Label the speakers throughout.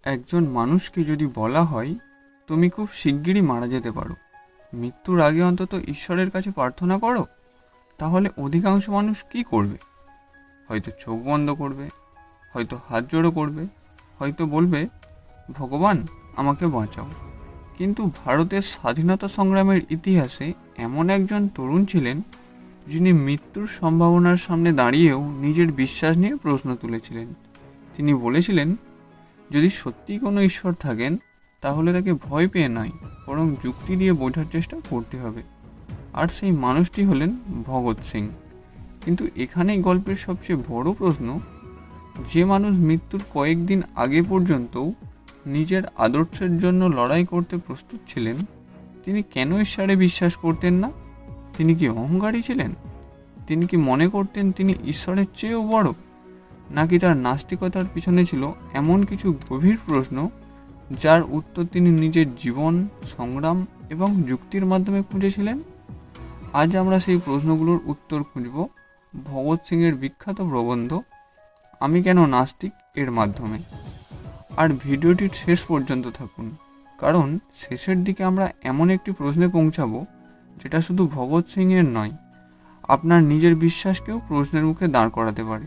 Speaker 1: একজন মানুষকে যদি বলা হয় তুমি খুব শিগগিরই মারা যেতে পারো, মৃত্যুর আগে অন্তত ঈশ্বরের কাছে প্রার্থনা করো, তাহলে অধিকাংশ মানুষ কি করবে? হয়তো চোখ বন্ধ করবে, হয়তো হাত জোড়ো করবে, হয়তো বলবে ভগবান আমাকে বাঁচাও। কিন্তু ভারতের স্বাধীনতা সংগ্রামের ইতিহাসে এমন একজন তরুণ ছিলেন যিনি মৃত্যুর সম্ভাবনার সামনে দাঁড়িয়েও নিজের বিশ্বাস নিয়ে প্রশ্ন তুলেছিলেন। তিনি বলেছিলেন, যদি সত্যিই কোনো ঈশ্বর থাকেন তাহলে তাকে ভয় পেয়ে নয়, বরং যুক্তি দিয়ে বোঝার চেষ্টা করতে হবে। আর সেই মানুষটি হলেন ভগৎ সিং। কিন্তু এখানেই গল্পের সবচেয়ে বড় প্রশ্ন, যে মানুষ মৃত্যুর কয়েকদিন আগে পর্যন্তও নিজের আদর্শের জন্য লড়াই করতে প্রস্তুত ছিলেন, তিনি কেন ঈশ্বরে বিশ্বাস করতেন না? তিনি কি অহংকারী ছিলেন? তিনি কি মনে করতেন তিনি ঈশ্বরের চেয়েও বড়? নাকি তার নাস্তিকতার পিছনে ছিল এমন কিছু গভীর প্রশ্ন যার উত্তর তিনি নিজের জীবন, সংগ্রাম এবং যুক্তির মাধ্যমে খুঁজেছিলেন? আজ আমরা সেই প্রশ্নগুলোর উত্তর খুঁজব ভগৎ সিংয়ের বিখ্যাত প্রবন্ধ আমি কেন নাস্তিক এর মাধ্যমে। আর ভিডিওটির শেষ পর্যন্ত থাকুন, কারণ শেষের দিকে আমরা এমন একটি প্রশ্নে পৌঁছাবো যেটা শুধু ভগৎ সিংয়ের নয়, আপনার নিজের বিশ্বাসকেও প্রশ্নের মুখে দাঁড় করাতে পারে।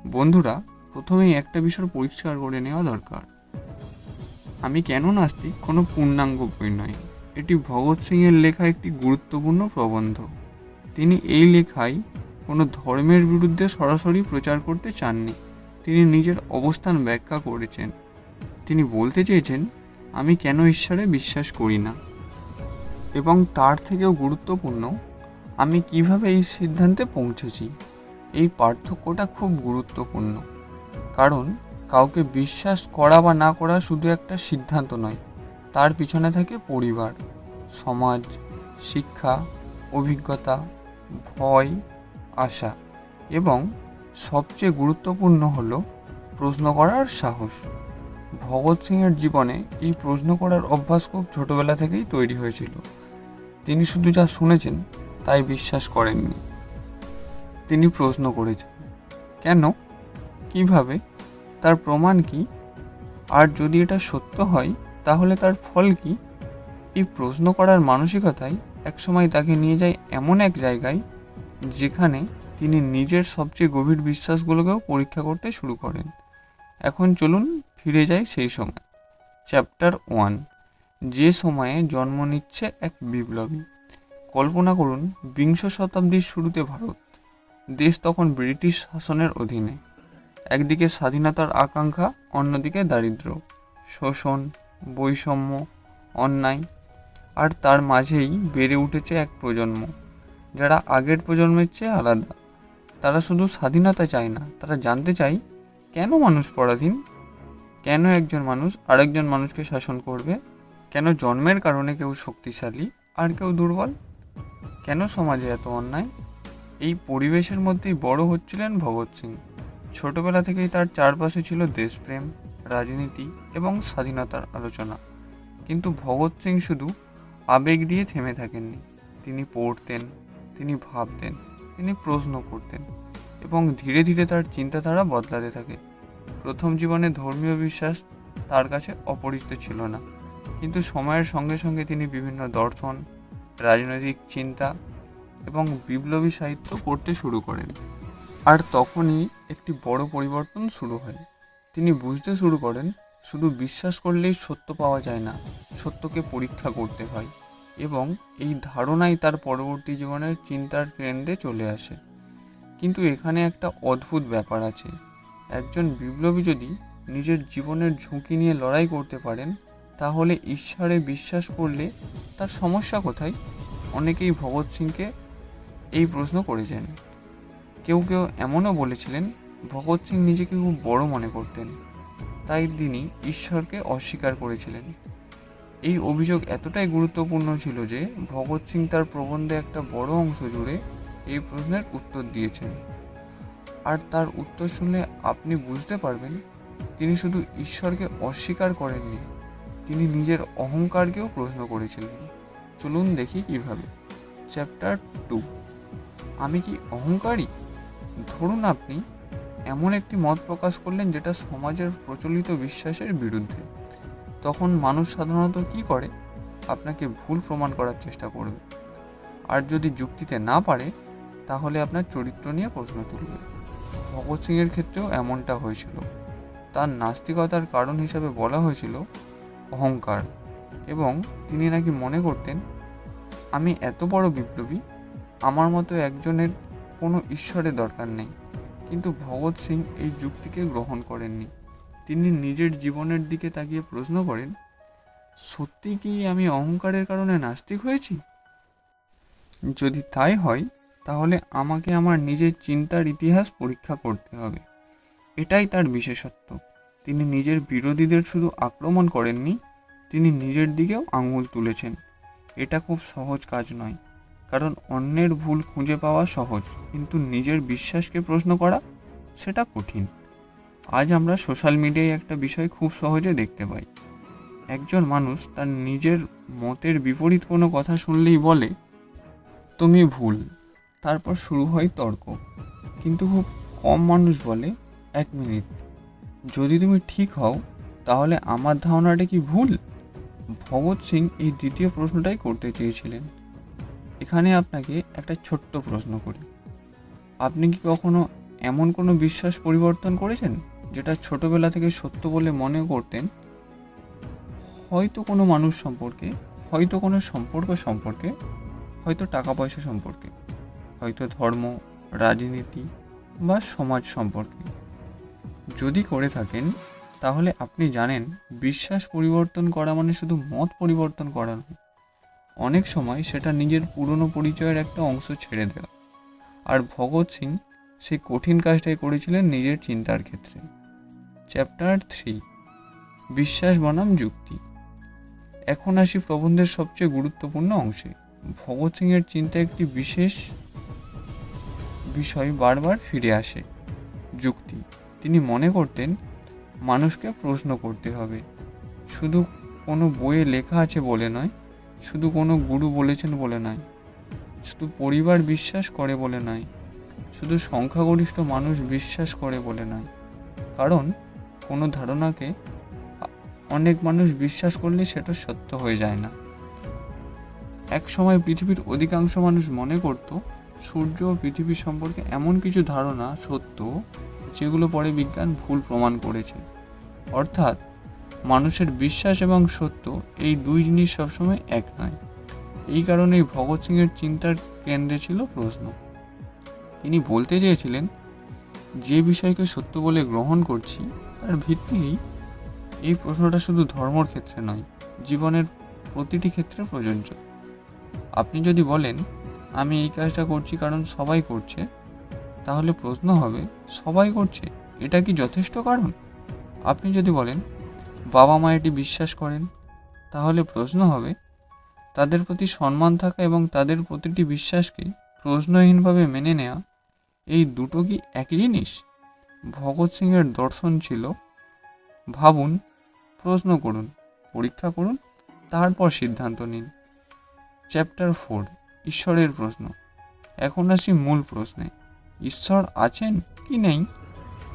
Speaker 1: বন্ধুরা, প্রথমেই একটা বিষয় পরিষ্কার করে নেওয়া দরকার। আমি কেন নাস্তিক কোনো পূর্ণাঙ্গ বই নয়, এটি ভগৎ সিংয়ের লেখা একটি গুরুত্বপূর্ণ প্রবন্ধ। তিনি এই লেখায় কোনো ধর্মের বিরুদ্ধে সরাসরি প্রচার করতে চাননি। তিনি নিজের অবস্থান ব্যাখ্যা করেছেন। তিনি বলতে চেয়েছেন, আমি কেন ঈশ্বরে বিশ্বাস করি না, এবং তার থেকেও গুরুত্বপূর্ণ, আমি কিভাবে এই সিদ্ধান্তে পৌঁছেছি। এই পার্থক্যটা খুব গুরুত্বপূর্ণ, কারণ কাউকে বিশ্বাস করা বা না করা শুধু একটা সিদ্ধান্ত নয়, তার পিছনে থাকে পরিবার, সমাজ, শিক্ষা, অভিজ্ঞতা, ভয়, আশা, এবং সবচেয়ে গুরুত্বপূর্ণ হলো প্রশ্ন করার সাহস। ভগৎ সিংয়ের জীবনে এই প্রশ্ন করার অভ্যাস খুব ছোটবেলা থেকেই তৈরি হয়েছিল। তিনি শুধু যা শুনেছেন তাই বিশ্বাস করেননি, তিনি প্রশ্ন করেছেন, কেন, কিভাবে, তার প্রমাণ কি, আর যদি এটা সত্য হয় তাহলে তার ফল কি? এই প্রশ্ন করার মানসিকতাই একসময় তাকে নিয়ে যায় এমন এক জায়গায় যেখানে তিনি নিজের সবচেয়ে গভীর বিশ্বাসগুলোকেও পরীক্ষা করতে শুরু করেন। এখন চলুন ফিরে যাই সেই সময়। চ্যাপ্টার 1, যে সময়ে জন্ম নিচ্ছে এক বিপ্লবী। কল্পনা করুন, বিংশ শতাব্দীর শুরুতে ভারত। দেশ তখন ব্রিটিশ শাসনের অধীনে। একদিকে স্বাধীনতার আকাঙ্ক্ষা, অন্যদিকে দারিদ্র্য, শোষণ, বৈষম্য, অন্যায়। আর তার মাঝেই বেড়ে উঠেছে এক প্রজন্ম যারা আগের প্রজন্মের চেয়ে আলাদা। তারা শুধু স্বাধীনতা চায় না, তারা জানতে চায় কেন মানুষ পরাধীন, কেন একজন মানুষ আরেকজন মানুষকে শাসন করবে, কেন জন্মের কারণে কেউ শক্তিশালী আর কেউ দুর্বল, কেন সমাজে এত অন্যায়। এই পরিবেশের মধ্যেই বড় হচ্ছিলেন ভগৎ সিং। ছোটবেলা থেকেই তার চারপাশে ছিল দেশপ্রেম, রাজনীতি এবং স্বাধীনতার আলোচনা। কিন্তু ভগৎ সিং শুধু আবেগ দিয়ে থেমে থাকেননি। তিনি পড়তেন, তিনি ভাবতেন, তিনি প্রশ্ন করতেন, এবং ধীরে ধীরে তার চিন্তাধারা বদলাতে থাকে। প্রথম জীবনে ধর্মীয় বিশ্বাস তার কাছে অপরিচিত ছিল না, কিন্তু সময়ের সঙ্গে সঙ্গে তিনি বিভিন্ন দর্শন, রাজনৈতিক চিন্তা এবং বিপ্লবী সাহিত্য পড়তে শুরু করেন। আর তখনই একটি বড় পরিবর্তন শুরু হয়। তিনি বুঝতে শুরু করেন, শুধু বিশ্বাস করলেই সত্য পাওয়া যায় না, সত্যকে পরীক্ষা করতে হয়। এবং এই ধারণাই তার পরবর্তী জীবনের চিন্তার কেন্দ্রে চলে আসে। কিন্তু এখানে একটা অদ্ভুত ব্যাপার আছে। একজন বিপ্লবী যদি নিজের জীবনের ঝুঁকি নিয়ে লড়াই করতে পারেন, তাহলে ঈশ্বরে বিশ্বাস করলে তার সমস্যা কোথায়? অনেকেই ভগৎ সিংকে এই প্রশ্ন করেছেন। কেউ কেউ এমনও বলেছিলেন, ভগৎ সিং নিজেকে খুব বড় মনে করতেন, তাই তিনি ঈশ্বরকে অস্বীকার করেছিলেন। এই অভিযোগ এতটাই গুরুত্বপূর্ণ ছিল যে ভগৎ সিং তার প্রবন্ধে একটা বড় অংশ জুড়ে এই প্রশ্নের উত্তর দিয়েছেন। আর তার উত্তর শুনলে আপনি বুঝতে পারবেন, তিনি শুধু ঈশ্বরকে অস্বীকার করেননি, তিনি নিজের অহংকারকেও প্রশ্ন করেছিলেন। চলুন দেখি কিভাবে। চ্যাপ্টার 2, আমি কি অহংকারী? ধরুন আপনি এমন একটি মত প্রকাশ করলেন যেটা সমাজের প্রচলিত বিশ্বাসের বিরুদ্ধে। তখন মানুষ সাধারণত কী করে? আপনাকে ভুল প্রমাণ করার চেষ্টা করবে, আর যদি যুক্তিতে না পারে তাহলে আপনার চরিত্র নিয়ে প্রশ্ন তুলবে। ভগৎ সিংয়ের ক্ষেত্রেও এমনটা হয়েছিল। তার নাস্তিকতার কারণ হিসাবে বলা হয়েছিল অহংকার, এবং তিনি নাকি মনে করতেন, আমি এত বড় বিপ্লবী, আমার মতো একজনের কোনো ঈশ্বরের দরকার নেই। কিন্তু ভগৎ সিং এই যুক্তিকে গ্রহণ করেননি। তিনি নিজের জীবনের দিকে তাকিয়ে প্রশ্ন করেন, সত্যি কি আমি অহংকারের কারণে নাস্তিক হয়েছি? যদি তাই হয় তাহলে আমাকে আমার নিজের চিন্তার ইতিহাস পরীক্ষা করতে হবে। এটাই তার বিশেষত্ব। তিনি নিজের বিরোধীদের শুধু আক্রমণ করেননি, তিনি নিজের দিকেও আঙুল তুলেছেন। এটা খুব সহজ কাজ নয়, কারণ অন্যের ভুল খুঁজে পাওয়া সহজ, কিন্তু নিজের বিশ্বাসকে প্রশ্ন করা সেটা কঠিন। আজ আমরা সোশ্যাল মিডিয়ায় একটা বিষয় খুব সহজে দেখতে পাই। একজন মানুষ তার নিজের মতের বিপরীত কোনো কথা শুনলেই বলে, তুমি ভুল। তারপর শুরু হয় তর্ক। কিন্তু খুব কম মানুষ বলে, 1 মিনিট, যদি তুমি ঠিক হও তাহলে আমার ধারণাটা কি ভুল? ভগৎ সিং এই দ্বিতীয় প্রশ্নটাই করতে চেয়েছিলেন। এখানে আপনাকে একটা ছোট্ট প্রশ্ন করি, আপনি কি কখনো এমন কোনো বিশ্বাস পরিবর্তন করেছেন যেটা ছোটবেলা থেকে সত্য বলে মনে করতেন? হয়তো কোনো মানুষ সম্পর্কে, হয়তো কোনো সম্পর্ক সম্পর্কে, হয়তো টাকা পয়সা সম্পর্কে, হয়তো ধর্ম, রাজনীতি বা সমাজ সম্পর্কে। যদি করে থাকেন তাহলে আপনি জানেন, বিশ্বাস পরিবর্তন করা মানে শুধু মত পরিবর্তন করা নয়। অনেক সময় সেটা নিজের পুরনো পরিচয়ের একটা অংশ ছেড়ে দেওয়া। আর ভগৎ সিং সেই কঠিন কাজটাই করেছিলেন নিজের চিন্তার ক্ষেত্রে। চ্যাপ্টার 3, বিশ্বাস বনাম যুক্তি। এখন আসি প্রবন্ধের সবচেয়ে গুরুত্বপূর্ণ অংশে। ভগৎ সিংয়ের চিন্তা একটি বিশেষ বিষয় বারবার ফিরে আসে, যুক্তি। তিনি মনে করতেন মানুষকে প্রশ্ন করতে হবে, শুধু কোনো বইয়ে লেখা আছে বলে নয়, শুধু কোনো গুরু বলেছেন বলে নয়, শুধু পরিবার বিশ্বাস করে বলে নয়, শুধু সংখ্যাগরিষ্ঠ মানুষ বিশ্বাস করে বলে নয়। কারণ কোনো ধারণাকে অনেক মানুষ বিশ্বাস করলে সেটা সত্য হয়ে যায় না। এক সময় পৃথিবীর অধিকাংশ মানুষ মনে করত সূর্য ও পৃথিবী সম্পর্কে এমন কিছু ধারণা সত্য যেগুলো পরে বিজ্ঞান ভুল প্রমাণ করেছে। অর্থাৎ মানুষের বিশ্বাস এবং সত্য এই দুই জিনিস সবসময় এক নয়। এই কারণেই ভগৎ সিংয়ের চিন্তার কেন্দ্রে ছিল প্রশ্ন। তিনি বলতে চেয়েছিলেন, যে বিষয়কে সত্য বলে গ্রহণ করছি তার ভিত্তি কি? এই প্রশ্নটা শুধু ধর্মর ক্ষেত্রে নয়, জীবনের প্রতিটি ক্ষেত্রে প্রযোজ্য। আপনি যদি বলেন আমি এই কাজটা করছি কারণ সবাই করছে, তাহলে প্রশ্ন হবে, সবাই করছে এটা কি যথেষ্ট কারণ? আপনি যদি বলেন বাবা মা এটি বিশ্বাস করেন, তাহলে প্রশ্ন হবে, তাদের প্রতি সম্মান থাকা এবং তাদের প্রতিটি বিশ্বাসকে প্রশ্নহীনভাবে মেনে নেওয়া, এই দুটো কি একই জিনিস? ভগৎ সিংয়ের দর্শন ছিল, ভাবুন, প্রশ্ন করুন, পরীক্ষা করুন, তারপর সিদ্ধান্ত নিন। চ্যাপ্টার 4, ঈশ্বরের প্রশ্ন। এখন আসি মূল প্রশ্নে, ঈশ্বর আছেন কি নেই?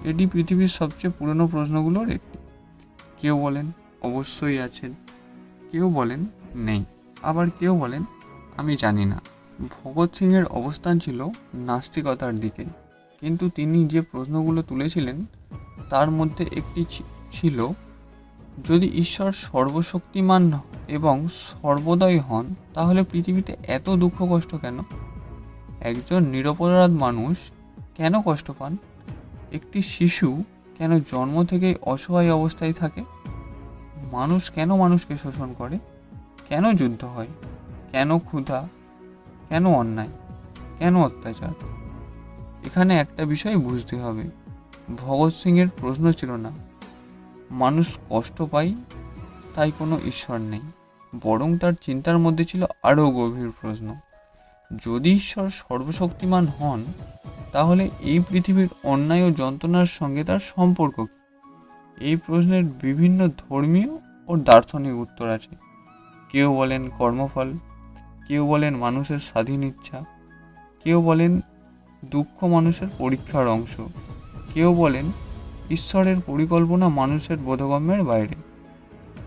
Speaker 1: এটি পৃথিবীর সবচেয়ে পুরনো প্রশ্নগুলোর একটি। কেউ বলেন অবশ্যই আছেন, কেউ বলেন নেই, আবার কেউ বলেন আমি জানি না। ভগৎ সিংয়ের অবস্থান ছিল নাস্তিকতার দিকে, কিন্তু তিনি যে প্রশ্নগুলো তুলেছিলেন তার মধ্যে একটি ছিল, যদি ঈশ্বর সর্বশক্তিমান এবং সর্বদয় হন তাহলে পৃথিবীতে এত দুঃখ কষ্ট কেন? একজন নিরপরাধ মানুষ কেন কষ্ট পান? একটি শিশু কেন জন্ম থেকেই অসহায় অবস্থায় থাকে? মানুষ কেন মানুষকে শোষণ করে? কেন যুদ্ধ হয়? কেন ক্ষুধা? কেন অন্যায়? কেন অত্যাচার? এখানে একটা বিষয় বুঝতে হবে, ভগৎ সিংয়ের প্রশ্ন ছিল না মানুষ কষ্ট পায় তাই কোনো ঈশ্বর নেই, বরং তার চিন্তার মধ্যে ছিল আরও গভীর প্রশ্ন, যদি ঈশ্বর সর্বশক্তিমান হন তাহলে এই পৃথিবীর অন্যায় ও যন্ত্রণার সঙ্গে তার সম্পর্ক কী? এই প্রশ্নের বিভিন্ন ধর্মীয় ও দার্শনিক উত্তর আছে। কেউ বলেন কর্মফল, কেউ বলেন মানুষের স্বাধীন ইচ্ছা, কেউ বলেন দুঃখ মানুষের পরীক্ষার অংশ, কেউ বলেন ঈশ্বরের পরিকল্পনা মানুষের বোধগম্যের বাইরে।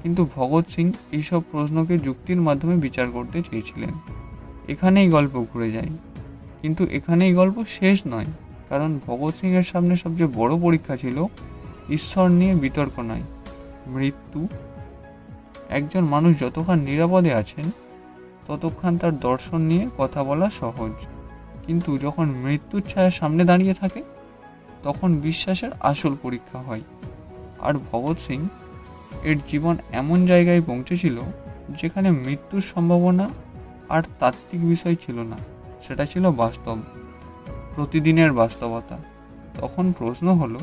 Speaker 1: কিন্তু ভগৎ সিং এইসব প্রশ্নকে যুক্তির মাধ্যমে বিচার করতে চেয়েছিলেন। এখানেই গল্প ঘুরে যায়। কিন্তু এখানেই গল্প শেষ নয়, কারণ ভগৎ সিংয়ের সামনে সবচেয়ে বড় পরীক্ষা ছিল ঈশ্বর নিয়ে বিতর্ক নয়, মৃত্যু। একজন মানুষ যতক্ষণ নিরাপদে আছেন ততক্ষণ তার দর্শন নিয়ে কথা বলা সহজ, কিন্তু যখন মৃত্যুর ছায়া সামনে দাঁড়িয়ে থাকে তখন বিশ্বাসের আসল পরীক্ষা হয়। আর ভগৎ সিং এর জীবন এমন জায়গায় পৌঁছেছিল যেখানে মৃত্যুর সম্ভাবনা আর তাত্ত্বিক বিষয় ছিল না, সেটা ছিল বাস্তব, প্রতিদিনের বাস্তবতা। তখন প্রশ্ন হলো,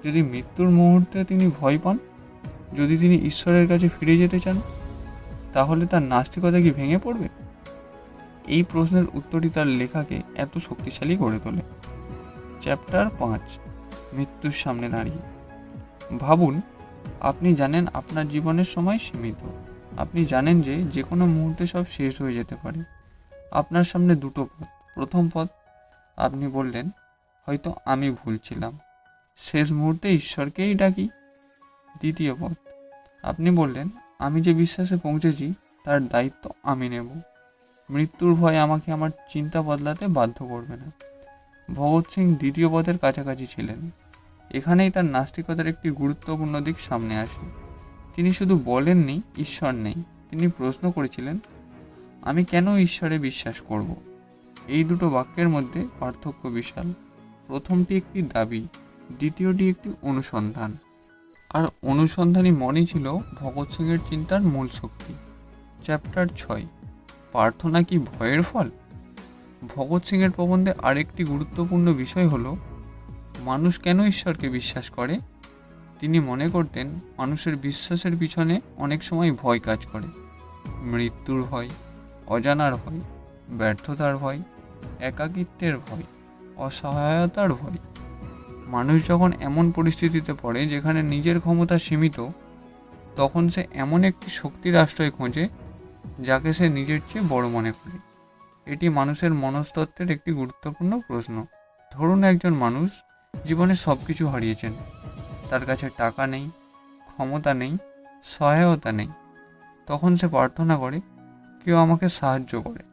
Speaker 1: যদি মৃত্যুর মুহূর্তে তিনি ভয় পান, যদি তিনি ঈশ্বরের কাছে ফিরে যেতে চান, তাহলে তার নাস্তিকতা কি ভেঙে পড়বে? এই প্রশ্নের উত্তরই তার লেখাকে এত শক্তিশালী করে তোলে। চ্যাপ্টার 5, মৃত্যুর সামনে দাঁড়িয়ে। ভাবুন, আপনি জানেন আপনার জীবনের সময় সীমিত। আপনি জানেন যে যে কোনো মুহূর্তে সব শেষ হয়ে যেতে পারে। আপনার সামনে দুটো পথ। প্রথম পথ, আপনি বললেন, হয়তো আমি ভুল ছিলাম, শেষ মুহূর্তে ঈশ্বরকেই ডাকি। দ্বিতীয় পথ, আপনি বললেন, আমি যে বিশ্বাসে পৌঁছেছি তার দায়িত্ব আমি নেব। মৃত্যুর ভয় আমাকে আমার চিন্তা বদলাতে বাধ্য করবে না। ভগৎ সিং দ্বিতীয় পথের কাছাকাছি ছিলেন। এখানেই তার নাস্তিকতার একটি গুরুত্বপূর্ণ দিক সামনে আসে। তিনি শুধু বলেননি ঈশ্বর নেই, তিনি প্রশ্ন করেছিলেন, আমি কেন ঈশ্বরে বিশ্বাস করব? এই দুটো বাক্যের মধ্যে পার্থক্য বিশাল। প্রথমটি একটি দাবি, দ্বিতীয়টি একটি অনুসন্ধান। আর অনুসন্ধানী মনই ছিল ভগৎ সিংয়ের চিন্তার মূল শক্তি। চ্যাপ্টার 6, প্রার্থনা কি ভয়ের ফল? ভগৎ সিংয়ের প্রবন্ধে আরেকটি গুরুত্বপূর্ণ বিষয় হলো মানুষ কেন ঈশ্বরকে বিশ্বাস করে। তিনি মনে করতেন মানুষের বিশ্বাসের পিছনে অনেক সময় ভয় কাজ করে। মৃত্যুর ভয়, অজানার ভয়, ব্যর্থতার ভয়, একাকিত্বের ভয়, অসহায়তার ভয়। মানুষ যখন এমন পরিস্থিতিতে পড়ে যেখানে নিজের ক্ষমতা সীমিত, তখন সে এমন একটি শক্তির আশ্রয় খোঁজে যাকে সে নিজের চেয়ে বড় মনে করে। এটি মানুষের মনস্তত্ত্বের একটি গুরুত্বপূর্ণ প্রশ্ন। ধরুন একজন মানুষ জীবনে সব কিছু হারিয়েছেন, তার কাছে টাকা নেই, ক্ষমতা নেই, সহায়তা নেই। তখন সে প্রার্থনা করে, কেউ আমাকে সাহায্য করে,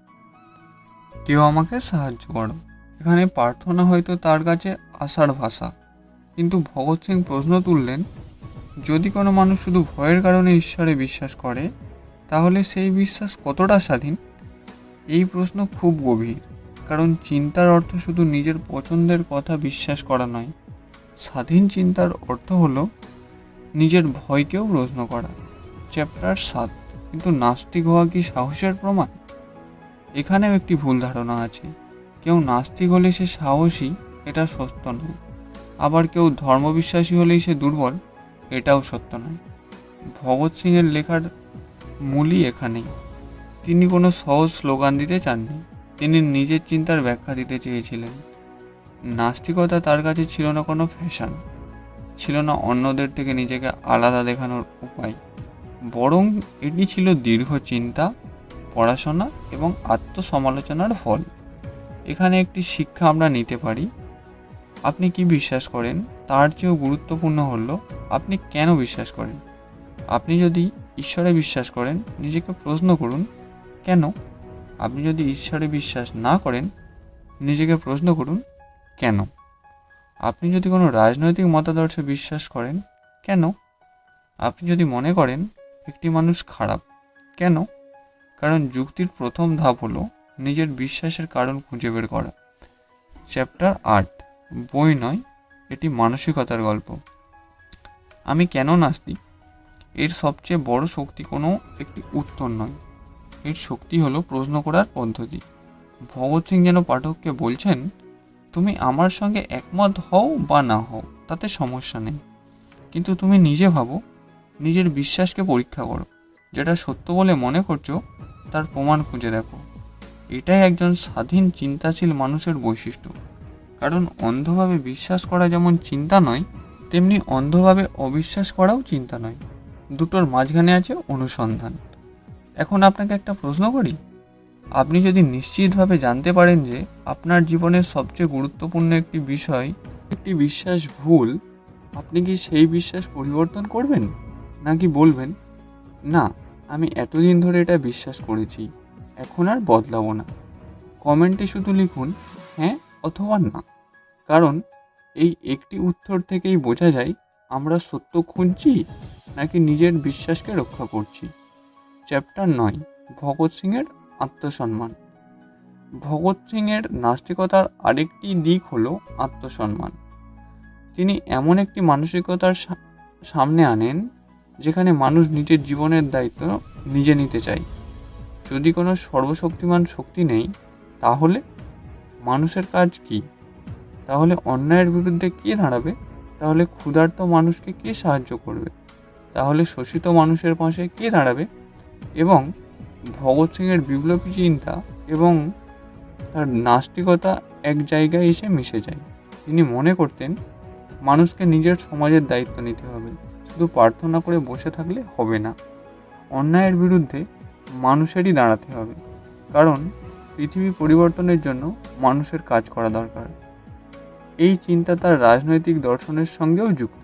Speaker 1: কেউ আমাকে সাহায্য করো। এখানে প্রার্থনা হয়তো তার কাছে আশার ভাষা। কিন্তু ভগৎ সিং প্রশ্ন তুললেন, যদি কোনো মানুষ শুধু ভয়ের কারণে ঈশ্বরে বিশ্বাস করে, তাহলে সেই বিশ্বাস কতটা স্বাধীন? এই প্রশ্ন খুব গভীর, কারণ চিন্তার অর্থ শুধু নিজের পছন্দের কথা বিশ্বাস করা নয়। স্বাধীন চিন্তার অর্থ হলো নিজের ভয়কেও প্রশ্ন করা। চ্যাপ্টার 7, কিন্তু নাস্তিক হওয়া কি সাহসের প্রমাণ? এখানেও একটি ভুল ধারণা আছে। কেউ নাস্তিক হলে সে সাহসী, এটা সত্য নয়। আবার কেউ ধর্মবিশ্বাসী হলেই সে দুর্বল, এটাও সত্য নয়। ভগৎ সিংয়ের লেখার মূলই এখানেই। তিনি কোনো সহজ স্লোগান দিতে চাননি, তিনি নিজের চিন্তার ব্যাখ্যা দিতে চেয়েছিলেন। নাস্তিকতা তার কাছে ছিল না কোনো ফ্যাশন, ছিল না অন্যদের থেকে নিজেকে আলাদা দেখানোর উপায়, বরং এটি ছিল দীর্ঘ চিন্তা, পড়াশোনা এবং আত্মসমালোচনার ফল। এখানে একটি শিক্ষা আমরা নিতে পারি, আপনি কি বিশ্বাস করেন তার চেয়েও গুরুত্বপূর্ণ হলো আপনি কেন বিশ্বাস করেন। আপনি যদি ঈশ্বরে বিশ্বাস করেন, নিজেকে প্রশ্ন করুন, কেন? আপনি যদি ঈশ্বরে বিশ্বাস না করেন, নিজেকে প্রশ্ন করুন, কেন? আপনি যদি কোনো রাজনৈতিক মতাদর্শে বিশ্বাস করেন, কেন? আপনি যদি মনে করেন একটি মানুষ খারাপ, কেন? কারণ যুক্তির প্রথম ধাপ হলো নিজের বিশ্বাসের কারণ খুঁজে বের করা। চ্যাপ্টার 8, বই নয়, এটি মানসিকতার গল্প। আমি কেন নাস্তিক? এর সবচেয়ে বড় শক্তি কোনো একটি উত্তর নয়, এর শক্তি হলো প্রশ্ন করার পদ্ধতি। ভগৎ সিং যেন পাঠককে বলছেন, তুমি আমার সঙ্গে একমত হও বা না হও, তাতে সমস্যা নেই, কিন্তু তুমি নিজে ভাবো, নিজের বিশ্বাসকে পরীক্ষা করো, যেটা সত্য বলে মনে করছো তার প্রমাণ খুঁজে দেখো। এটাই একজন স্বাধীন চিন্তাশীল মানুষের বৈশিষ্ট্য। কারণ অন্ধভাবে বিশ্বাস করা যেমন চিন্তা নয়, তেমনি অন্ধভাবে অবিশ্বাস করাও চিন্তা নয়। দুটোর মাঝখানে আছে অনুসন্ধান। এখন আপনাকে একটা প্রশ্ন করি, আপনি যদি নিশ্চিতভাবে জানতে পারেন যে আপনার জীবনের সবচেয়ে গুরুত্বপূর্ণ একটি বিষয় একটি বিশ্বাস ভুল, আপনি কি সেই বিশ্বাস পরিবর্তন করবেন, নাকি বলবেন না, আমি এতদিন ধরে এটা বিশ্বাস করেছি, এখন আর বদলাবো না? কমেন্টে শুধু লিখুন হ্যাঁ অথবা না, কারণ এই একটি উত্তর থেকেই বোঝা যায় আমরা সত্য খুঁজছি নাকি নিজের বিশ্বাসকে রক্ষা করছি। চ্যাপ্টার 9, ভগৎ সিংয়ের আত্মসম্মান। ভগৎ সিংয়ের নাস্তিকতার আরেকটি দিক হলো আত্মসম্মান। তিনি এমন একটি মানসিকতার সামনে আনেন যেখানে মানুষ নিজের জীবনের দায়িত্ব নিজে নিতে চায়। যদি কোনো সর্বশক্তিমান শক্তি নেই, তাহলে মানুষের কাজ কি? তাহলে অন্যায়ের বিরুদ্ধে কে দাঁড়াবে? তাহলে ক্ষুধার্ত মানুষকে কে সাহায্য করবে? তাহলে শোষিত মানুষের পাশে কে দাঁড়াবে? এবং ভগৎ সিংয়ের বিপ্লবী চিন্তা এবং তার নাস্তিকতা এক জায়গায় এসে মিশে যায়। তিনি মনে করতেন মানুষকে নিজের সমাজের দায়িত্ব নিতে হবে, শুধু প্রার্থনা করে বসে থাকলে হবে না। অন্যায়ের বিরুদ্ধে মানুষেরই দাঁড়াতে হবে, কারণ পৃথিবী পরিবর্তনের জন্য মানুষের কাজ করা দরকার। এই চিন্তা তার রাজনৈতিক দর্শনের সঙ্গেও যুক্ত।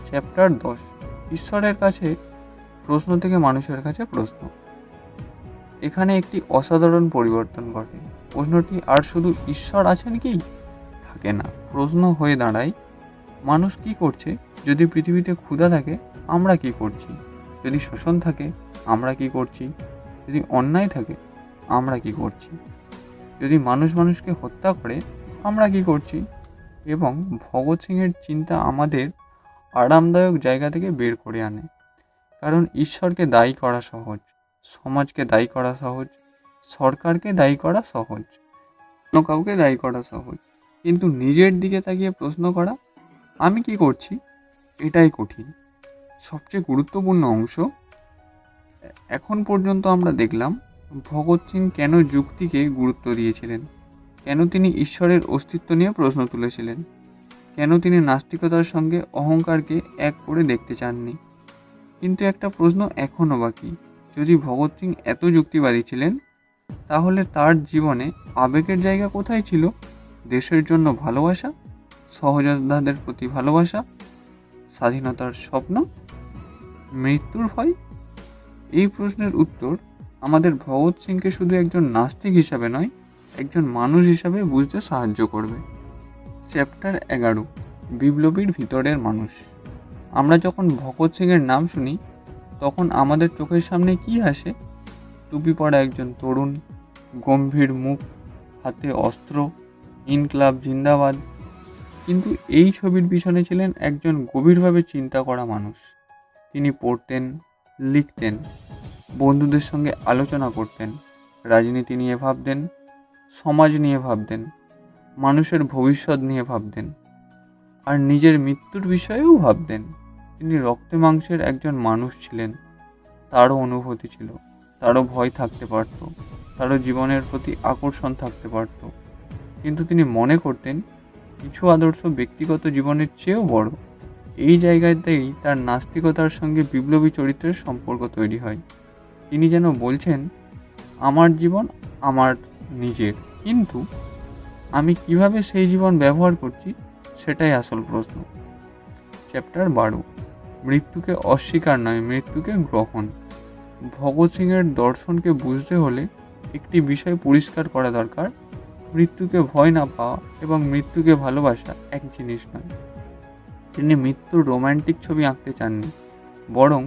Speaker 1: চ্যাপ্টার 10, ঈশ্বরের কাছে প্রশ্ন থেকে মানুষের কাছে প্রশ্ন। এখানে একটি অসাধারণ পরিবর্তন ঘটে। প্রশ্নটি আর শুধু ঈশ্বর আছেন কি থাকে না, প্রশ্ন হয়ে দাঁড়ায় মানুষ কি করছে? যদি পৃথিবীতে ক্ষুধা থাকে, আমরা কি করছি? যদি শোষণ থাকে, আমরা কি করছি? যদি অন্যায় থাকে, আমরা কি করছি? যদি মানুষ মানুষকে হত্যা করে, আমরা কি করছি? এবং ভগৎ সিংয়ের চিন্তা আমাদের আরামদায়ক জায়গা থেকে বের করে আনে, কারণ ঈশ্বরকে দায়ী করা সহজ, সমাজকে দায়ী করা সহজ, সরকারকে দায়ী করা সহজ, অন্য কাউকে দায়ী করা সহজ, কিন্তু নিজের দিকে তাকিয়ে প্রশ্ন করা আমি কি করছি, এটাই কঠিন। সবচেয়ে গুরুত্বপূর্ণ অংশ, এখন পর্যন্ত আমরা দেখলাম ভগৎ সিং কেন যুক্তিকে গুরুত্ব দিয়েছিলেন, কেন তিনি ঈশ্বরের অস্তিত্ব নিয়ে প্রশ্ন তুলেছিলেন, কেন তিনি নাস্তিকতার সঙ্গে অহংকারকে এক করে দেখতে চাননি। কিন্তু একটা প্রশ্ন এখনও বাকি, যদি ভগৎ সিং এত যুক্তিবাদী ছিলেন, তাহলে তার জীবনে আবেগের জায়গা কোথায় ছিল? দেশের জন্য ভালোবাসা, সহযোদ্ধাদের প্রতি ভালোবাসা, স্বাধীনতার স্বপ্ন, মৃত্যুর ভয়? এই প্রশ্নের উত্তর আমাদের ভগৎ সিংকে শুধু একজন নাস্তিক হিসাবে নয়, একজন মানুষ হিসাবে বুঝতে সাহায্য করবে। চ্যাপ্টার 11, বিপ্লবীর ভিতরের মানুষ। আমরা যখন ভগৎ সিংয়ের নাম শুনি, তখন আমাদের চোখের সামনে কি আসে? টুপি পরা একজন তরুণ, গম্ভীর মুখ, হাতে অস্ত্র, ইনকলাব জিন্দাবাদ। কিন্তু এই ছবির পিছনে ছিলেন একজন গভীরভাবে চিন্তা করা মানুষ। তিনি পড়তেন, লিখতেন, বন্ধুদের সঙ্গে আলোচনা করতেন, রাজনীতি নিয়ে ভাবতেন, সমাজ নিয়ে ভাবতেন, মানুষের ভবিষ্যৎ নিয়ে ভাবতেন, আর নিজের মৃত্যুর বিষয়েও ভাবতেন। তিনি রক্তে মাংসের একজন মানুষ ছিলেন। তারও অনুভূতি ছিল, তারও ভয় থাকতে পারত, তারও জীবনের প্রতি আকর্ষণ থাকতে পারত, কিন্তু তিনি মনে করতেন কিছু আদর্শ ব্যক্তিগত জীবনের চেয়েও বড়। এই জায়গাতেই তার নাস্তিকতার সঙ্গে বিপ্লবী চরিত্রের সম্পর্ক তৈরি হয়। তিনি যেন বলছেন, আমার জীবন আমার নিজের, কিন্তু আমি কিভাবে সেই জীবন ব্যবহার করছি সেটাই আসল প্রশ্ন। চ্যাপ্টার 12, মৃত্যুকে অস্বীকার নয়, মৃত্যুকে গ্রহণ। ভগৎ সিংয়ের দর্শনকে বুঝতে হলে একটি বিষয় পরিষ্কার করা দরকার, মৃত্যুকে ভয় না পাওয়া এবং মৃত্যুকে ভালোবাসা এক জিনিস নয়। তিনি মৃত্যুর রোম্যান্টিক ছবি আঁকতে চাননি, বরং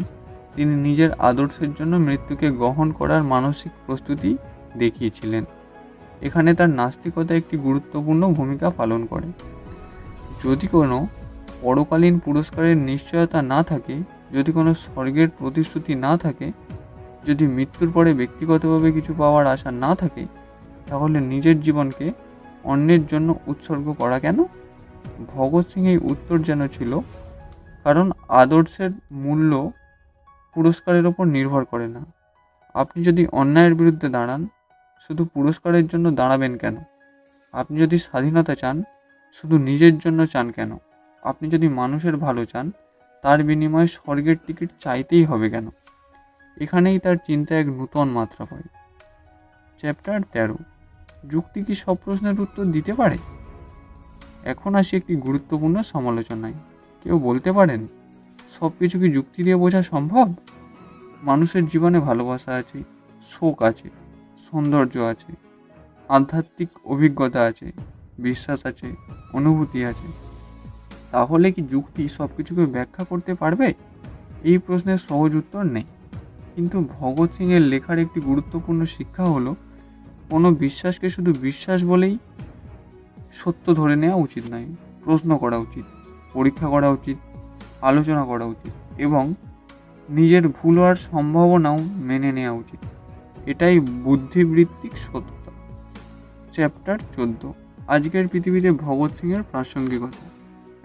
Speaker 1: তিনি নিজের আদর্শের জন্য মৃত্যুকে গ্রহণ করার মানসিক প্রস্তুতি দেখিয়েছিলেন। এখানে তার নাস্তিকতা একটি গুরুত্বপূর্ণ ভূমিকা পালন করে। যদি কোনো পরকালীন পুরস্কারের নিশ্চয়তা না থাকে, যদি কোনো স্বর্গের প্রতিশ্রুতি না থাকে, যদি মৃত্যুর পরে ব্যক্তিগতভাবে কিছু পাওয়ার আশা না থাকে, তাহলে নিজের জীবনকে অন্যের জন্য উৎসর্গ করা কেন? ভগৎ সিং এই উত্তর যেন ছিল, কারণ আদর্শের মূল্য পুরস্কারের ওপর নির্ভর করে না। আপনি যদি অন্যায়ের বিরুদ্ধে দাঁড়ান, শুধু পুরস্কারের জন্য দাঁড়াবেন কেন? আপনি যদি স্বাধীনতা চান, শুধু নিজের জন্য চান কেন? আপনি যদি মানুষের ভালো চান, তার বিনিময়ে স্বর্গের টিকিট চাইতেই হবে কেন? এখানেই তার চিন্তা এক নূতন মাত্রা পায়। চ্যাপ্টার 13, যুক্তি কি সব প্রশ্নের উত্তর দিতে পারে? এখন আসি একটি গুরুত্বপূর্ণ সমালোচনায়। কেউ বলতে পারেন, সব কিছু কি যুক্তি দিয়ে বোঝা সম্ভব? মানুষের জীবনে ভালোবাসা আছে, শোক আছে, সৌন্দর্য আছে, আধ্যাত্মিক অভিজ্ঞতা আছে, বিশ্বাস আছে, অনুভূতি আছে। তাহলে কি যুক্তি সব কিছুকে ব্যাখ্যা করতে পারবে? এই প্রশ্নের সহজ উত্তর নেই। কিন্তু ভগৎ সিংয়ের লেখার একটি গুরুত্বপূর্ণ শিক্ষা হলো, কোনো বিশ্বাসকে শুধু বিশ্বাস বলেই সত্য ধরে নেওয়া উচিত নয়। প্রশ্ন করা উচিত, পরীক্ষা করা উচিত, আলোচনা করা উচিত এবং নিজের ভুল হওয়ার সম্ভাবনাও মেনে নেওয়া উচিত। এটাই বুদ্ধিবৃত্তিক সততা। চ্যাপ্টার 14, আজকের পৃথিবীতে ভগৎ সিংয়ের প্রাসঙ্গিকতা।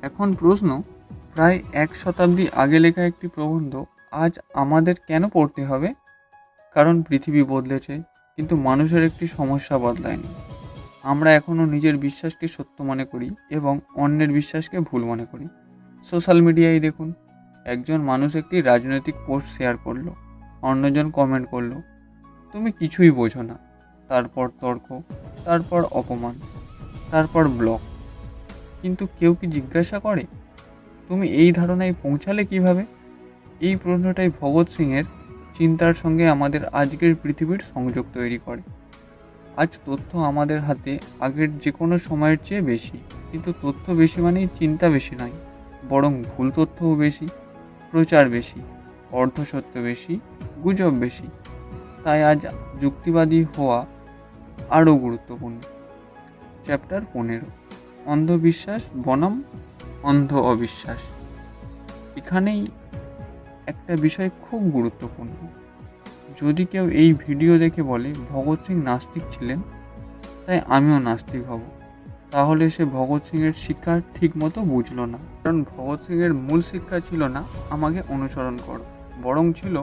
Speaker 1: এখন প্রশ্ন, প্রায় 1 শতাব্দী আগে লেখা একটি প্রবন্ধ আজ আমাদের কেন পড়তে হবে? কারণ পৃথিবী বদলেছে, কিন্তু মানুষের একটি সমস্যা বদলায়নি। আমরা এখনও নিজের বিশ্বাসকে সত্য মনে করি এবং অন্যের বিশ্বাসকে ভুল মনে করি। সোশ্যাল মিডিয়ায় দেখুন, একজন মানুষ একটি রাজনৈতিক পোস্ট শেয়ার করলো, অন্যজন কমেন্ট করলো, তুমি কিছুই বোঝো না। তারপর তর্ক, তারপর অপমান, তারপর ব্লক। কিন্তু কেউ কি জিজ্ঞাসা করে, তুমি এই ধারণায় পৌঁছালে কিভাবে? এই প্রশ্নটাই ভগৎ সিংয়ের চিন্তার সঙ্গে আমাদের আজকের পৃথিবীর সংযোগ তৈরি করে। আজ তথ্য আমাদের হাতে আগের যে কোনো সময়ের চেয়ে বেশি, কিন্তু তথ্য বেশি মানেই চিন্তা বেশি নয়, বরং ভুল তথ্যও বেশি, প্রচার বেশি, অর্ধসত্য বেশি, গুজব বেশি। তাই আজ যুক্তিবাদী হওয়া আরও গুরুত্বপূর্ণ। চ্যাপ্টার 15, অন্ধবিশ্বাস বনাম অন্ধ অবিশ্বাস। এখানেই একটা বিষয় খুব গুরুত্বপূর্ণ। যদি কেউ এই ভিডিও দেখে বলে ভগৎ সিং নাস্তিক ছিলেন, তাই আমিও নাস্তিক হব, তাহলে সে ভগৎ সিংয়ের শিক্ষা ঠিক মতো বুঝলো না। কারণ ভগৎ সিংয়ের মূল শিক্ষা ছিল না আমাকে অনুসরণ করো, বরং ছিল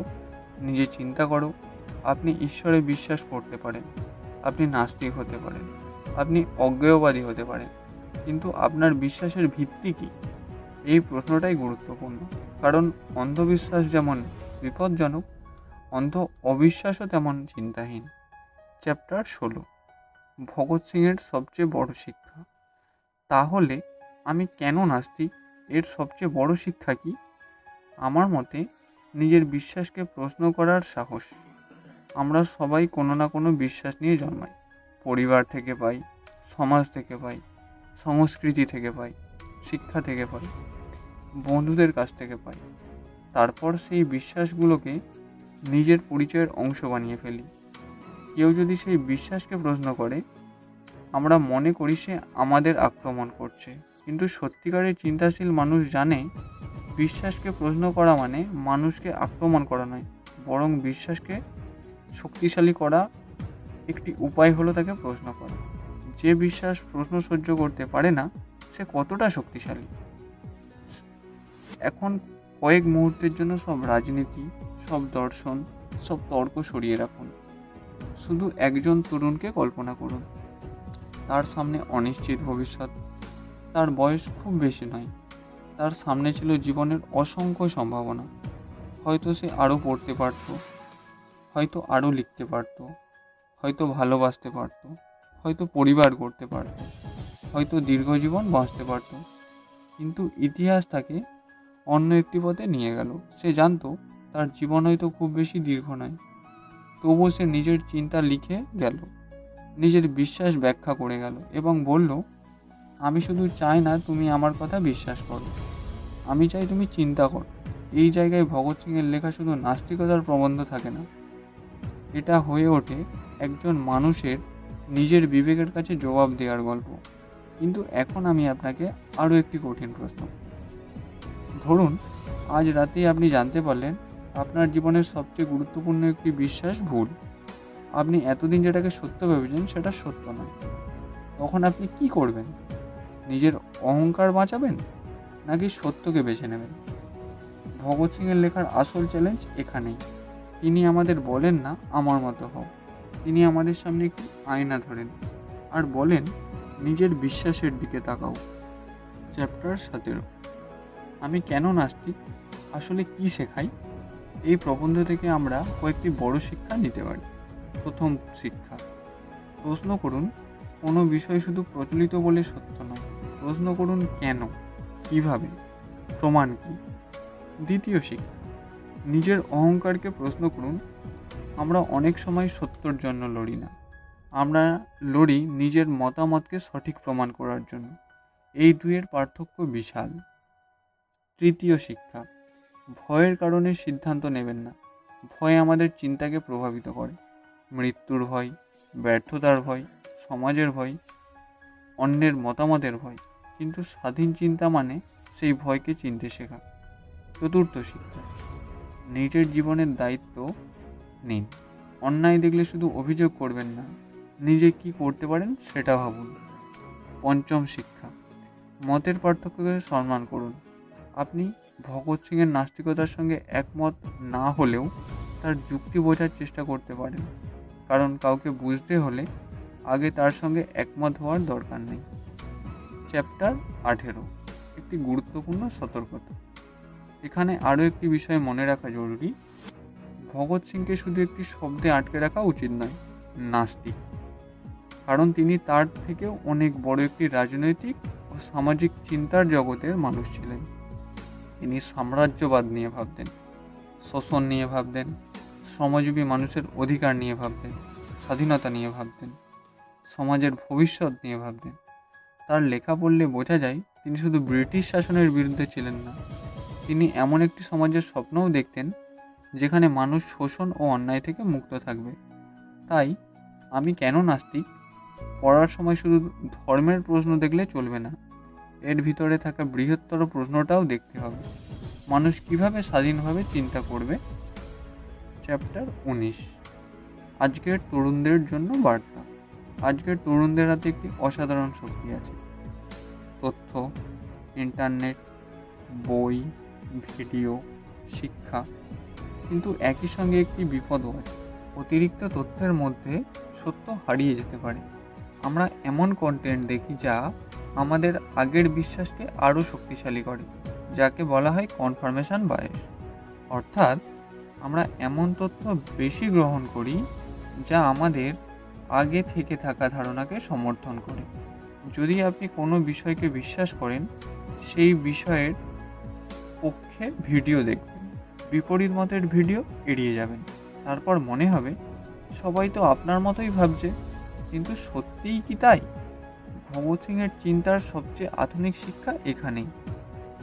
Speaker 1: নিজে চিন্তা করো। আপনি ঈশ্বরে বিশ্বাস করতে পারেন, আপনি নাস্তিক হতে পারেন, আপনি অজ্ঞেয়বাদী হতে পারেন, কিন্তু আপনার বিশ্বাসের ভিত্তি কী? এই প্রশ্নটাই গুরুত্বপূর্ণ। কারণ অন্ধবিশ্বাস যেমন বিপজ্জনক, অন্ধ অবিশ্বাসও তেমন চিন্তাহীন। চ্যাপ্টার 16, ভগৎ সিংয়ের সবচেয়ে বড় শিক্ষা। তাহলে আমি কেন নাস্তিক? এর সবচেয়ে বড় শিক্ষা কি? আমার মতে নিজের বিশ্বাসকে প্রশ্ন করার সাহস। আমরা সবাই কোনো না কোনো বিশ্বাস নিয়ে জন্মাই। পরিবার থেকে পাই, সমাজ থেকে পাই, সংস্কৃতি থেকে পাই, শিক্ষা থেকে পাই, বন্ধুদের কাছ থেকে পাই। তারপর সেই বিশ্বাসগুলোকে নিজের পরিচয়ের অংশ বানিয়ে ফেলি। কেউ যদি সেই বিশ্বাসকে প্রশ্ন করে, আমরা মনে করি সে আমাদের আক্রমণ করছে। কিন্তু সত্যিকারের চিন্তাশীল মানুষ জানে, বিশ্বাসকে প্রশ্ন করা মানে মানুষকে আক্রমণ করা নয়, বরং বিশ্বাসকে শক্তিশালী করা। একটি উপায় হলো তাকে প্রশ্ন করা। যে বিশ্বাস প্রশ্ন সহ্য করতে পারে না, সে কতটা শক্তিশালী? এখন কয়েক মুহূর্তের জন্য সব রাজনীতি, সব দর্শন, সব তর্ক সরিয়ে রাখুন। শুধু একজন তরুণকে কল্পনা করুন। তার সামনে অনিশ্চিত ভবিষ্যৎ। তার বয়স খুব বেশি নয়। তার সামনে ছিল জীবনের অসংখ্য সম্ভাবনা। হয়তো সে আরও পড়তে পারত, হয়তো আরও লিখতে পারত, হয়তো ভালোবাসতে পারত, হয়তো পরিবার করতে পারত, হয়তো দীর্ঘজীবন বাঁচতে পারত। কিন্তু ইতিহাস তাকে অন্য একটি পথে নিয়ে গেল। সে জানতো তার জীবন হয়তো খুব বেশি দীর্ঘ নয়। তবুও সে নিজের চিন্তা লিখে গেল, নিজের বিশ্বাস ব্যাখ্যা করে গেল এবং বলল, আমি শুধু চাই না তুমি আমার কথা বিশ্বাস করো, আমি চাই তুমি চিন্তা করো। এই জায়গায় ভগৎ সিংয়ের লেখা শুধু নাস্তিকতার প্রবন্ধ থাকে না, এটা হয়ে ওঠে একজন মানুষের নিজের বিবেকের কাছে জবাব দেওয়ার গল্প। কিন্তু এখন আমি আপনাকে আরও একটি কঠিন প্রশ্ন। ধরুন আজ রাতেই আপনি জানতে পারলেন আপনার জীবনের সবচেয়ে গুরুত্বপূর্ণ একটি বিশ্বাস ভুল। আপনি এতদিন যেটাকে সত্য ভেবেছেন সেটা সত্য নয়। তখন আপনি কি করবেন? নিজের অহংকার বাঁচাবেন নাকি সত্যকে বেছে নেবেন? ভগৎ সিংয়ের লেখার আসল চ্যালেঞ্জ এখানেই। তিনি আমাদের বলেন না আমার মতো হও, তিনি আমাদের সামনে একটি আয়না ধরেন আর বলেন, নিজের বিশ্বাসের দিকে তাকাও। চ্যাপ্টার 17, আমি কেন নাস্তিক, আসলে কি শেখাই? এই প্রবন্ধ থেকে আমরা কয়েকটি বড় শিক্ষা নিতে পারি। প্রথম শিক্ষা, প্রশ্ন করুন, কোনো বিষয় শুধু প্রচলিত বলে সত্য নয়, প্রশ্ন করুন কেন, কিভাবে, প্রমাণ কি। দ্বিতীয় শিক্ষা, নিজের অহংকারকে প্রশ্ন করুন। আমরা অনেক সময় সত্যর জন্য লড়ি না, আমরা লড়ি নিজের মতামতকে সঠিক প্রমাণ করার জন্য। এই দুইয়ের পার্থক্য বিশাল। তৃতীয় শিক্ষা, ভয়ের কারণে সিদ্ধান্ত নেবেন না। ভয় আমাদের চিন্তাকে প্রভাবিত করে। মৃত্যুর ভয়, ব্যর্থতার ভয়, সমাজের ভয়, অন্যের মতামতের ভয়। কিন্তু স্বাধীন চিন্তা মানে সেই ভয়কে চিনতে শেখা। চতুর্থ শিক্ষা, নিজের জীবনের দায়িত্ব নিন। অন্যায় দেখলে শুধু অভিযোগ করবেন না, নিজে কি করতে পারেন সেটা ভাবুন। পঞ্চম শিক্ষা, মতের পার্থক্যকে সম্মান করুন। আপনি ভগৎ সিংয়ের নাস্তিকতার সঙ্গে একমত না হলেও তার যুক্তি বোঝার চেষ্টা করতে পারেন, কারণ কাউকে বুঝতে হলে আগে তার সঙ্গে একমত হওয়ার দরকার নেই। চ্যাপ্টার 18, একটি গুরুত্বপূর্ণ সতর্কতা। এখানে আরও একটি বিষয় মনে রাখা জরুরি। ভগৎ সিংকে শুধু একটি শব্দে আটকে রাখা উচিত নয়, নাস্তিক। কারণ তিনি তার থেকেও অনেক বড় একটি রাজনৈতিক ও সামাজিক চিন্তার জগতের মানুষ ছিলেন। তিনি সাম্রাজ্যবাদ নিয়ে ভাবতেন, শোষণ নিয়ে ভাবতেন, শ্রমজীবী মানুষের অধিকার নিয়ে ভাবতেন, স্বাধীনতা নিয়ে ভাবতেন, সমাজের ভবিষ্যৎ নিয়ে ভাবতেন। তার লেখা পড়লে বোঝা যায় তিনি শুধু ব্রিটিশ শাসনের বিরুদ্ধে ছিলেন না, তিনি এমন একটি সমাজের স্বপ্নও দেখতেন যেখানে মানুষ শোষণ ও অন্যায় থেকে মুক্ত থাকবে। তাই আমি কেন নাস্তিক পড়ার সময় শুধু ধর্মের প্রশ্ন দেখলে চলবে না, এর ভিতরে থাকা বৃহত্তর প্রশ্নটাও দেখতে হবে, মানুষ কিভাবে স্বাধীনভাবে চিন্তা করবে। চ্যাপ্টার 19, আজকের তরুণদের জন্য বার্তা। আজকের তরুণদের হাতে একটি অসাধারণ শক্তি আছে, তথ্য, ইন্টারনেট, বই, ভিডিও, শিক্ষা। কিন্তু একই সঙ্গে একটি বিপদও আছে। অতিরিক্ত তথ্যের মধ্যে সত্য হারিয়ে যেতে পারে। আমরা এমন কন্টেন্ট দেখি যা আমাদের আগের বিশ্বাসকে আরও শক্তিশালী করে, যাকে বলা হয় কনফার্মেশন বায়াস। অর্থাৎ আমরা এমন তথ্য বেশি গ্রহণ করি যা আমাদের আগে থেকে থাকা ধারণাকে সমর্থন করে। যদি আপনি কোনো বিষয়কে বিশ্বাস করেন, সেই বিষয়ের পক্ষে ভিডিও দেখবেন, বিপরীত মতের ভিডিও এড়িয়ে যাবেন। তারপর মনে হবে সবাই তো আপনার মতোই ভাবছে, কিন্তু সত্যিই কি তাই? ভগৎ সিংয়ের চিন্তার সবচেয়ে আধুনিক শিক্ষা এখানেই।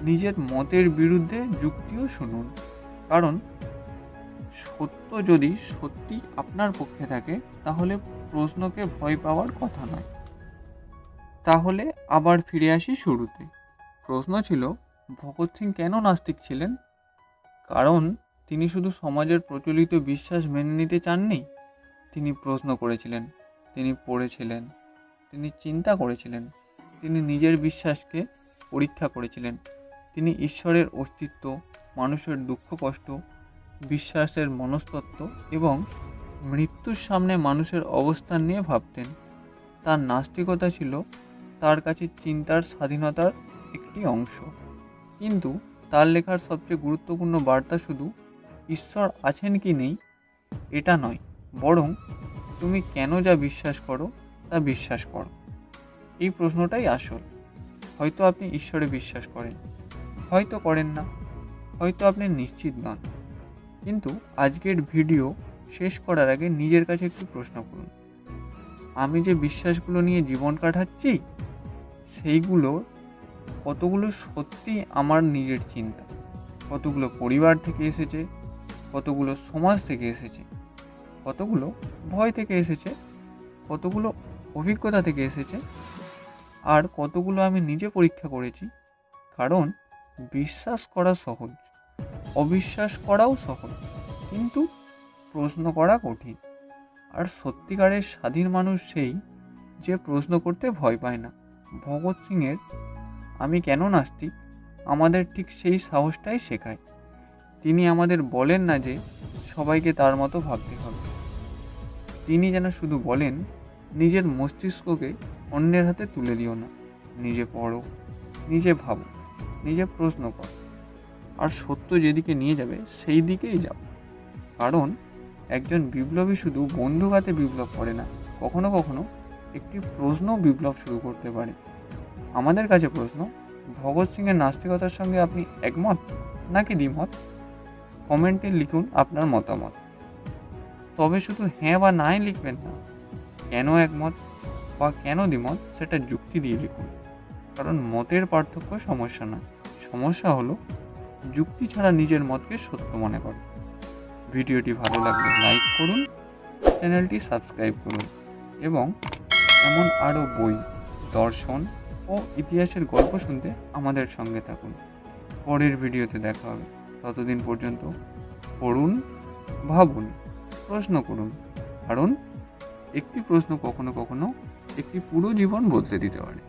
Speaker 1: নিজের মতের বিরুদ্ধে যুক্তিও শুনুন, কারণ সত্য যদি সত্যি আপনার পক্ষে থাকে তাহলে প্রশ্নকে ভয় পাওয়ার কথা নয়। তাহলে আবার ফিরে আসি শুরুতে। প্রশ্ন ছিল, ভগৎ সিং কেন নাস্তিক ছিলেন? কারণ তিনি শুধু সমাজের প্রচলিত বিশ্বাস মেনে নিতে চাননি, তিনি প্রশ্ন করেছিলেন, তিনি পড়েছিলেন, তিনি চিন্তা করেছিলেন, তিনি নিজের বিশ্বাসকে পরীক্ষা করেছিলেন। তিনি ঈশ্বরের অস্তিত্ব, মানুষের দুঃখ কষ্ট, বিশ্বাসের মনস্তত্ত্ব এবং মৃত্যুর সামনে মানুষের অবস্থান নিয়ে ভাবতেন। তার নাস্তিকতা ছিল তার কাছে চিন্তার স্বাধীনতার একটি অংশ। কিন্তু তার লেখার সবচেয়ে গুরুত্বপূর্ণ বার্তা শুধু ঈশ্বর আছেন কি নেই এটা নয়, বরং তুমি কেন যা বিশ্বাস করো তা বিশ্বাস করো। এই প্রশ্নটাই আসল। হয়তো আপনি ঈশ্বরে বিশ্বাস করেন, হয়তো করেন না, হয়তো আপনি নিশ্চিত নন। কিন্তু আজকের ভিডিও শেষ করার আগে নিজের কাছে একটু প্রশ্ন করুন, আমি যে বিশ্বাসগুলো নিয়ে জীবন কাটাচ্ছি সেইগুলো কতগুলো সত্যি আমার নিজের চিন্তা, কতগুলো পরিবার থেকে এসেছে, কতগুলো সমাজ থেকে এসেছে, কতগুলো ভয় থেকে এসেছে, কতগুলো অভিজ্ঞতা থেকে এসেছে, আর কতগুলো আমি নিজে পরীক্ষা করেছি। কারণ বিশ্বাস করা সহজ, অবিশ্বাস করাও সহজ, কিন্তু প্রশ্ন করা কঠিন। আর সত্যিকারের স্বাধীন মানুষ সেই যে প্রশ্ন করতে ভয় পায় না। ভগৎ সিংয়ের আমি কেন নাস্তিক আমাদের ঠিক সেই সাহসটাই শেখায়। তিনি আমাদের বলেন না যে সবাইকে তার মতো ভাবতে হবে, তিনি যেন শুধু বলেন নিজের মস্তিষ্ককে অন্যের হাতে তুলে দিও না, নিজে পড়ো, নিজে ভাবো, নিজে প্রশ্ন করো, আর সত্য যেদিকে নিয়ে যাবে সেই দিকেই যাও। কারণ একজন বিপ্লবী শুধু বন্দুক হাতে বিপ্লব করে না, কখনো কখনো একটি প্রশ্ন বিপ্লব শুরু করতে পারে। আমাদের কাছে প্রশ্ন, ভগৎ সিংয়ের নাস্তিকতার সঙ্গে আপনি একমত নাকি দ্বিমত? কমেন্টে লিখুন আপনার মতামত। তবে শুধু হ্যাঁ বা নাই লিখবেন না, কেন একমত বা কেন দ্বিমত সেটা যুক্তি দিয়ে লিখুন। কারণ মতের পার্থক্য সমস্যা না, সমস্যা হলো যুক্তি ছাড়া নিজের মতকে সত্য মনে করা। ভিডিওটি ভালো লাগলে লাইক করুন, চ্যানেলটি সাবস্ক্রাইব করুন এবং এমন আরও বই, দর্শন ও ইতিহাসের গল্প শুনতে আমাদের সঙ্গে থাকুন। পরের ভিডিওতে দেখা হবে। ততদিন পর্যন্ত পড়ুন, ভাবুন, প্রশ্ন করুন, কারণ একটি প্রশ্ন কখনো কখনো একটি পুরো জীবন বদলে দিতে পারে।